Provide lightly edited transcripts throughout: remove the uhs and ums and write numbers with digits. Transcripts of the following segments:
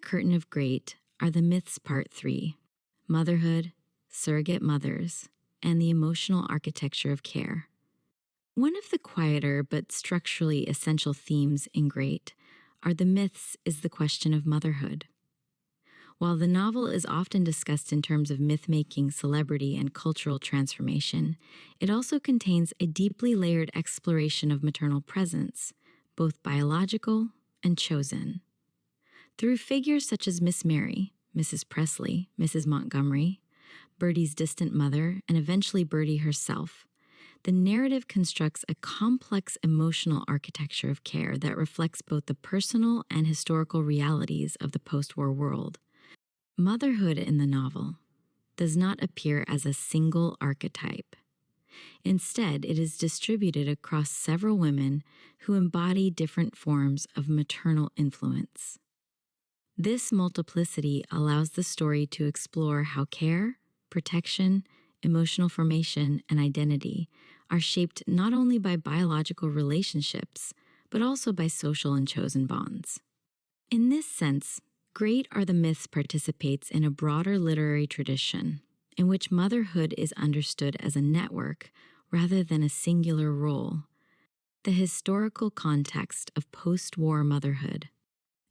curtain of Great are the myths part 3, motherhood, surrogate mothers, and the emotional architecture of care. One of the quieter but structurally essential themes in Great are the myths is the question of motherhood. While the novel is often discussed in terms of myth-making, celebrity, and cultural transformation, it also contains a deeply layered exploration of maternal presence, both biological and chosen. Through figures such as Miss Mary, Mrs. Presley, Mrs. Montgomery, Birdie's distant mother, and eventually Birdie herself, the narrative constructs a complex emotional architecture of care that reflects both the personal and historical realities of the post-war world. Motherhood in the novel does not appear as a single archetype. Instead, it is distributed across several women who embody different forms of maternal influence. This multiplicity allows the story to explore how care, protection, emotional formation, and identity are shaped not only by biological relationships, but also by social and chosen bonds. In this sense, Great Are the Myths participates in a broader literary tradition in which motherhood is understood as a network rather than a singular role, the historical context of post-war motherhood.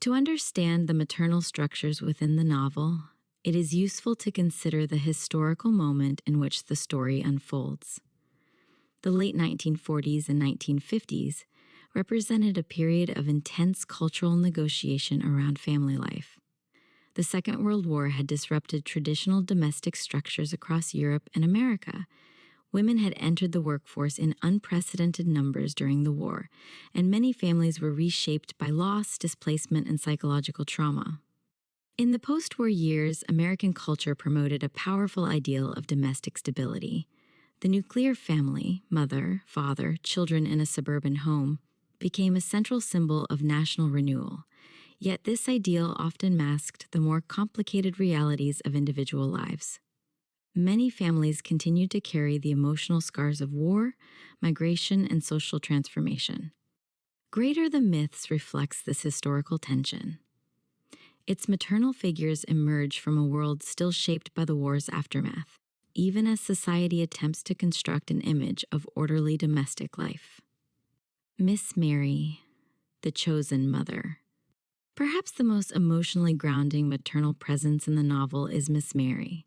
To understand the maternal structures within the novel, it is useful to consider the historical moment in which the story unfolds. The late 1940s and 1950s represented a period of intense cultural negotiation around family life. The Second World War had disrupted traditional domestic structures across Europe and America. Women had entered the workforce in unprecedented numbers during the war, and many families were reshaped by loss, displacement, and psychological trauma. In the post-war years, American culture promoted a powerful ideal of domestic stability. The nuclear family, mother, father, children in a suburban home, became a central symbol of national renewal. Yet this ideal often masked the more complicated realities of individual lives. Many families continued to carry the emotional scars of war, migration, and social transformation. Great Are the Myths reflects this historical tension. Its maternal figures emerge from a world still shaped by the war's aftermath, even as society attempts to construct an image of orderly domestic life. Miss Mary, the chosen mother. Perhaps the most emotionally grounding maternal presence in the novel is Miss Mary.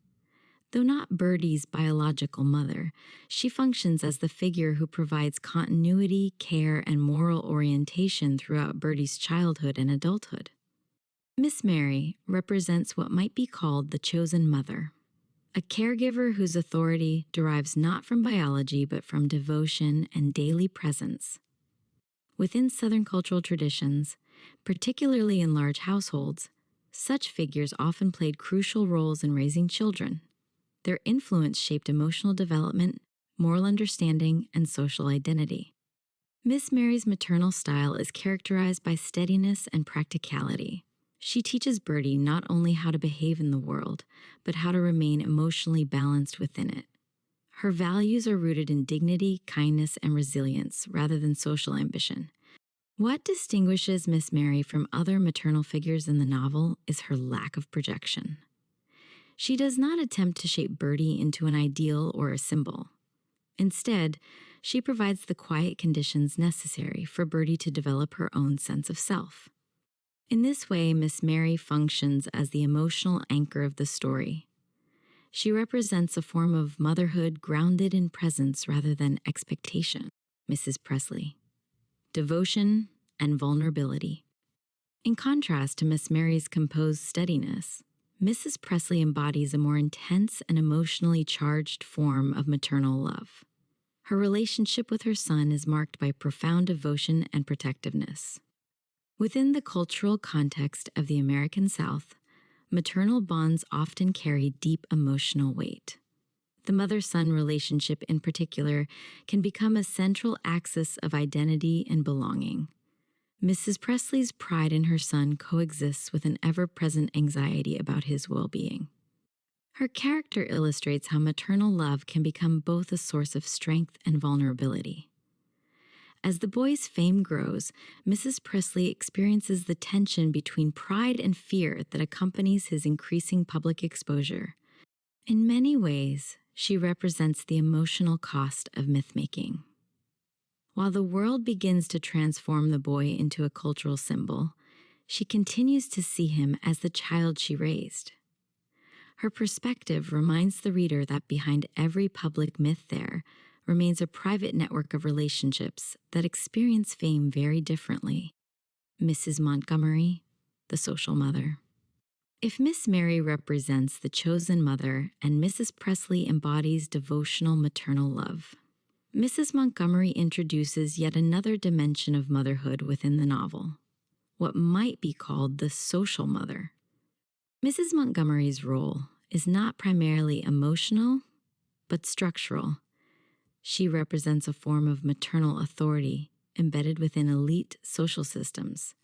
Though not Birdie's biological mother, she functions as the figure who provides continuity, care, and moral orientation throughout Birdie's childhood and adulthood. Miss Mary represents what might be called the chosen mother, a caregiver whose authority derives not from biology but from devotion and daily presence. Within Southern cultural traditions, particularly in large households, such figures often played crucial roles in raising children. Their influence shaped emotional development, moral understanding, and social identity. Miss Mary's maternal style is characterized by steadiness and practicality. She teaches Birdie not only how to behave in the world, but how to remain emotionally balanced within it. Her values are rooted in dignity, kindness, and resilience rather than social ambition. What distinguishes Miss Mary from other maternal figures in the novel is her lack of projection. She does not attempt to shape Birdie into an ideal or a symbol. Instead, she provides the quiet conditions necessary for Birdie to develop her own sense of self. In this way, Miss Mary functions as the emotional anchor of the story. She represents a form of motherhood grounded in presence rather than expectation. Mrs. Presley. Devotion and vulnerability. In contrast to Miss Mary's composed steadiness, Mrs. Presley embodies a more intense and emotionally charged form of maternal love. Her relationship with her son is marked by profound devotion and protectiveness. Within the cultural context of the American South, maternal bonds often carry deep emotional weight. The mother-son relationship in particular can become a central axis of identity and belonging. Mrs. Presley's pride in her son coexists with an ever-present anxiety about his well-being. Her character illustrates how maternal love can become both a source of strength and vulnerability. As the boy's fame grows, Mrs. Presley experiences the tension between pride and fear that accompanies his increasing public exposure. In many ways, she represents the emotional cost of myth-making. While the world begins to transform the boy into a cultural symbol, she continues to see him as the child she raised. Her perspective reminds the reader that behind every public myth there remains a private network of relationships that experience fame very differently. Mrs. Montgomery, the social mother. If Miss Mary represents the chosen mother and Mrs. Presley embodies devotional maternal love, Mrs. Montgomery introduces yet another dimension of motherhood within the novel, what might be called the social mother. Mrs. Montgomery's role is not primarily emotional, but structural. She represents a form of maternal authority embedded within elite social systems,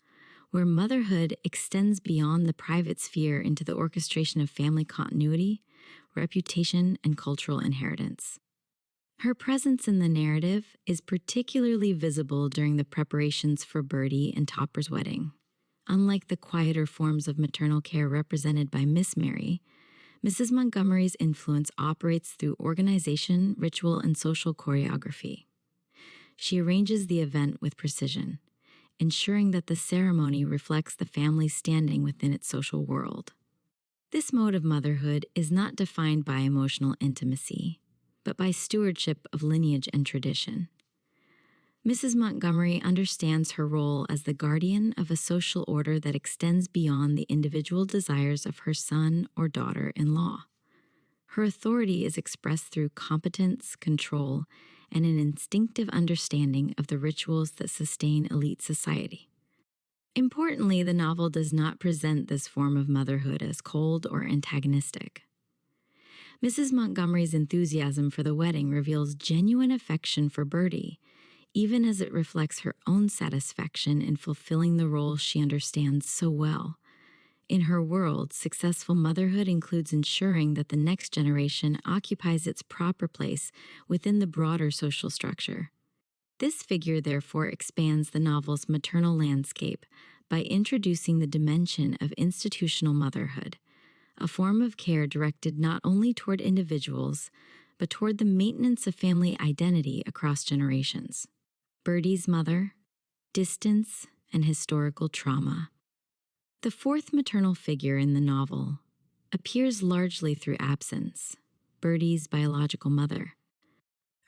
where motherhood extends beyond the private sphere into the orchestration of family continuity, reputation, and cultural inheritance. Her presence in the narrative is particularly visible during the preparations for Birdie and Topper's wedding. Unlike the quieter forms of maternal care represented by Miss Mary, Mrs. Montgomery's influence operates through organization, ritual, and social choreography. She arranges the event with precision, ensuring that the ceremony reflects the family's standing within its social world. This mode of motherhood is not defined by emotional intimacy, but by stewardship of lineage and tradition. Mrs. Montgomery understands her role as the guardian of a social order that extends beyond the individual desires of her son or daughter-in-law. Her authority is expressed through competence, control, and an instinctive understanding of the rituals that sustain elite society. Importantly, the novel does not present this form of motherhood as cold or antagonistic. Mrs. Montgomery's enthusiasm for the wedding reveals genuine affection for Birdie, even as it reflects her own satisfaction in fulfilling the role she understands so well. In her world, successful motherhood includes ensuring that the next generation occupies its proper place within the broader social structure. This figure, therefore, expands the novel's maternal landscape by introducing the dimension of institutional motherhood, a form of care directed not only toward individuals, but toward the maintenance of family identity across generations. Birdie's mother, distance, and historical trauma. The fourth maternal figure in the novel appears largely through absence, Birdie's biological mother.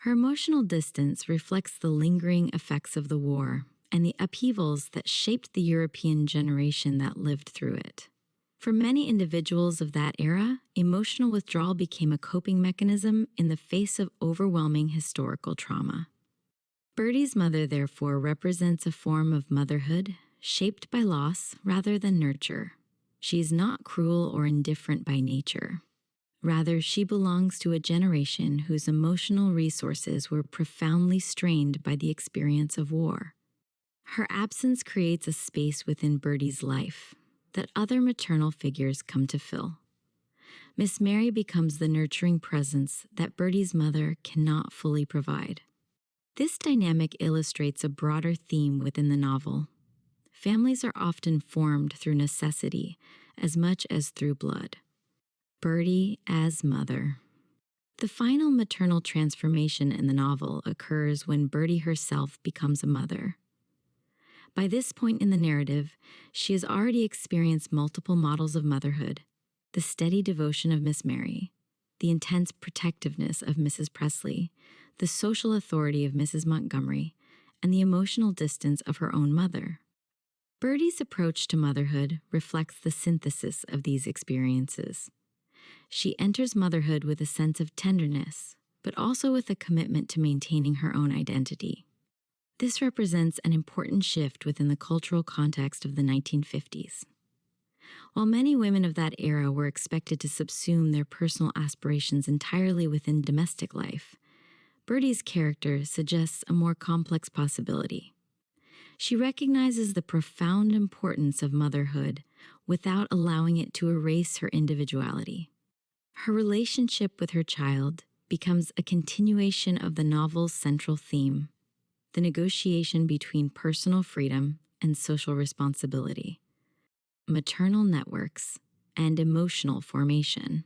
Her emotional distance reflects the lingering effects of the war and the upheavals that shaped the European generation that lived through it. For many individuals of that era, emotional withdrawal became a coping mechanism in the face of overwhelming historical trauma. Birdie's mother, therefore, represents a form of motherhood shaped by loss rather than nurture. She is not cruel or indifferent by nature. Rather, she belongs to a generation whose emotional resources were profoundly strained by the experience of war. Her absence creates a space within Birdie's life that other maternal figures come to fill. Miss Mary becomes the nurturing presence that Birdie's mother cannot fully provide. This dynamic illustrates a broader theme within the novel. Families are often formed through necessity as much as through blood. Birdie as mother. The final maternal transformation in the novel occurs when Birdie herself becomes a mother. By this point in the narrative, she has already experienced multiple models of motherhood: the steady devotion of Miss Mary, the intense protectiveness of Mrs. Presley, the social authority of Mrs. Montgomery, and the emotional distance of her own mother. Birdie's approach to motherhood reflects the synthesis of these experiences. She enters motherhood with a sense of tenderness, but also with a commitment to maintaining her own identity. This represents an important shift within the cultural context of the 1950s. While many women of that era were expected to subsume their personal aspirations entirely within domestic life, Birdie's character suggests a more complex possibility. She recognizes the profound importance of motherhood without allowing it to erase her individuality. Her relationship with her child becomes a continuation of the novel's central theme, the negotiation between personal freedom and social responsibility, maternal networks, and emotional formation.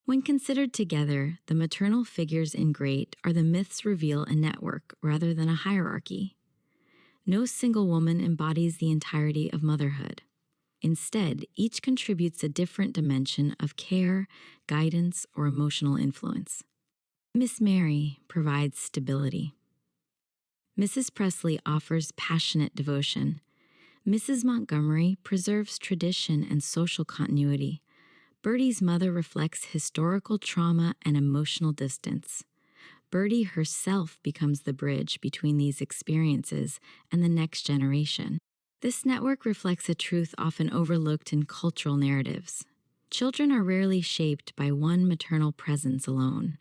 When considered together, the maternal figures in Great are the myths reveal a network rather than a hierarchy. No single woman embodies the entirety of motherhood. Instead, each contributes a different dimension of care, guidance, or emotional influence. Miss Mary provides stability. Mrs. Presley offers passionate devotion. Mrs. Montgomery preserves tradition and social continuity. Birdie's mother reflects historical trauma and emotional distance. Birdie herself becomes the bridge between these experiences and the next generation. This network reflects a truth often overlooked in cultural narratives. Children are rarely shaped by one maternal presence alone.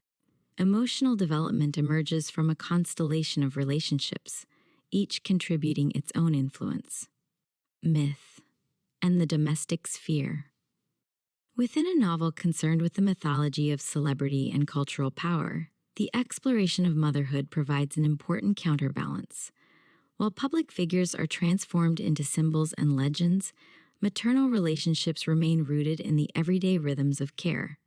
Emotional development emerges from a constellation of relationships, each contributing its own influence. Myth and the domestic sphere. Within a novel concerned with the mythology of celebrity and cultural power, the exploration of motherhood provides an important counterbalance. While public figures are transformed into symbols and legends, maternal relationships remain rooted in the everyday rhythms of care.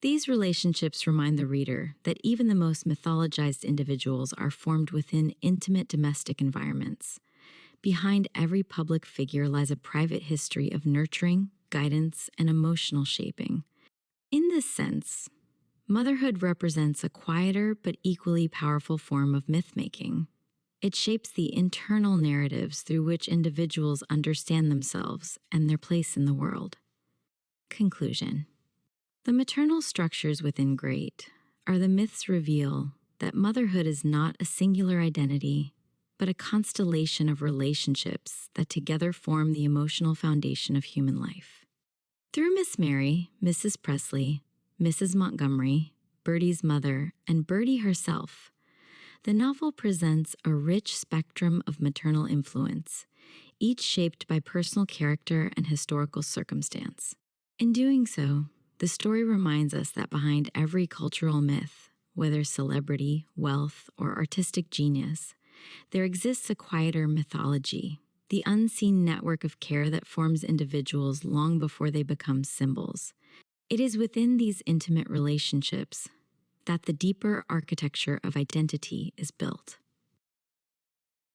These relationships remind the reader that even the most mythologized individuals are formed within intimate domestic environments. Behind every public figure lies a private history of nurturing, guidance, and emotional shaping. In this sense, motherhood represents a quieter but equally powerful form of myth-making. It shapes the internal narratives through which individuals understand themselves and their place in the world. Conclusion. The maternal structures within Great are the myths reveal that motherhood is not a singular identity, but a constellation of relationships that together form the emotional foundation of human life. Through Miss Mary, Mrs. Presley, Mrs. Montgomery, Birdie's mother, and Birdie herself, the novel presents a rich spectrum of maternal influence, each shaped by personal character and historical circumstance. In doing so, the story reminds us that behind every cultural myth, whether celebrity, wealth, or artistic genius, there exists a quieter mythology, the unseen network of care that forms individuals long before they become symbols. It is within these intimate relationships that the deeper architecture of identity is built.